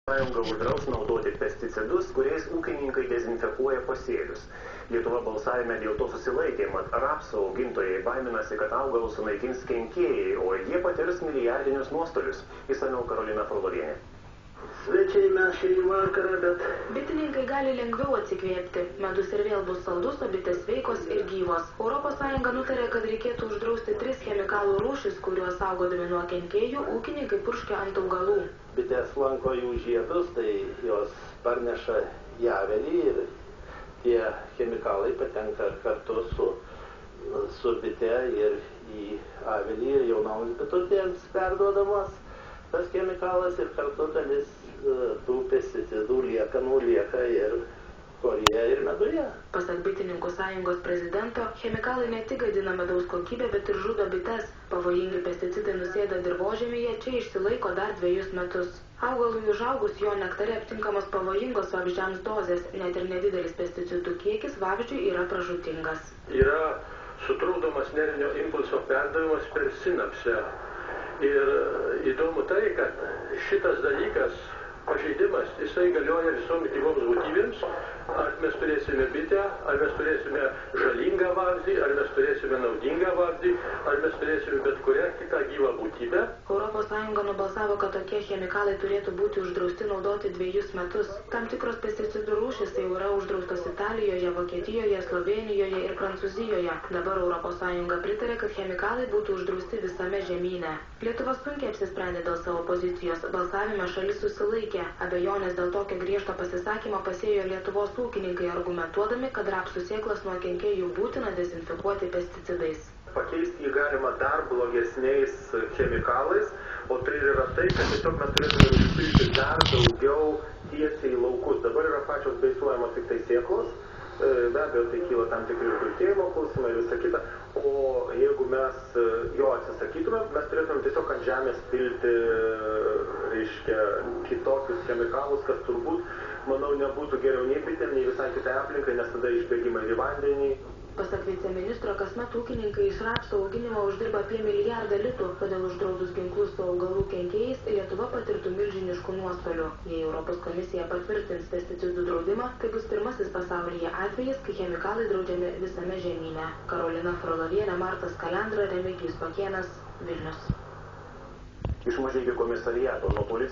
Sąjunga uždraus naudoti pesticidus, kuriais ūkininkai dezinfekuoja pasėlius. Lietuva balsavime dėl to susilaikė, mat rapsų augintojai baiminasi, kad augalus sunaikins kenkėjai, o jie patirs milijardinius nuostolius. Išsamiau Karolina Frolovienė. Svečiai mes šį vakarą, bet... Bitininkai gali lengviau atsikvėpti. Medus ir vėl bus saldus, o bitės sveikos ir gyvos. Europos Sąjunga nutarė, kad reikėtų uždrausti 3 chemikalų rūšis, kuriuos saugodami nuo kenkėjų ūkininkai purškia ant augalų. Bitės lanko jų žiedus, tai jos parneša į avelį ir tie chemikalai patenka kartu su bite ir į avelį ir jaunoms bitutėms perduodamos tas chemikalas ir kartu dalis tų pesticidų liekanų lieka ir koryje ir meduje. Pasak Bitininkų sąjungos prezidento, chemikalai ne tik gadina medaus kokybę, bet ir žudo bites. Pavojingi pesticidai nusėda dirvožemyje, čia išsilaiko dar 2 metus. Augalui užaugus jo nektare aptinkamos pavojingos vabzdžiams dozės, net ir nedidelis pesticidų kiekis vabzdžiui yra pražūtingas. Yra sutrukdomas nervinio impulso perdavimas per sinapsę. Ir įdomu tai, kad šitas dalykas, pažeidimas, jisai galioja visoms gyvoms būtybėms. Ar mes turėsime bitę, ar mes turėsime žalingą vabzdį, ar mes turėsime naudingą vabzdį, ar mes turėsime bet kurią kitą gyvą būtybę. Europos Sąjunga nubalsavo, kad tokie chemikalai turėtų būti uždrausti naudoti 2 metus. Tam tikros pesticidų rūšis jau yra uždraustos Italijoje, Vokietijoje, Slovėnijoje ir Prancūzijoje. Dabar Europos Sąjunga pritarė, kad chemikalai būtų uždrausti visame žemyne. Lietuva sunkiai apsisprendė dėl savo pozicijos. Balsavime šalis susilaikė. Abejonės dėl tokio griežto pasisakymo pasėjo Lietuvos ūkininkai, argumentuodami, kad rapsų sėklas nuo kenkėjų būtina dezinfekuoti pesticidais. Pakeisti jį galima dar blogesniais chemikalais, o tai yra tai, kad tiesiog mes turėtume užpilti dar daugiau tiesiai į laukus. Dabar yra pačios beisuojamos tik tai sėklos, be abejo tai kyla tam tikri uždulkėjimo klausimai ir visa kita, o jeigu mes jo atsisakytume, mes turėtume tiesiog ant žemės pilti, kitokius chemikalus, kas turbūt, manau, nebūtų geriau nei bitėm, nei visai kitai aplinkai, nes tada išbėgimai į vandenį. Pasak viceministro, kasmet ūkininkai iš rapsų auginimo uždirba apie 1 milijardą litų, todėl uždraudus ginklus su augalų kenkėjais Lietuva patirtų milžiniškų nuostolių. Jei Europos komisija patvirtins pesticidų draudimą, tai bus pirmasis pasaulyje atvejis, kai chemikalai draudžiami visame žemyne. Karolina Frolovienė, Martas Kalendra, Remigijus Pakėnas, Vilnius. Iš Mažeikių komisariato nuo policijos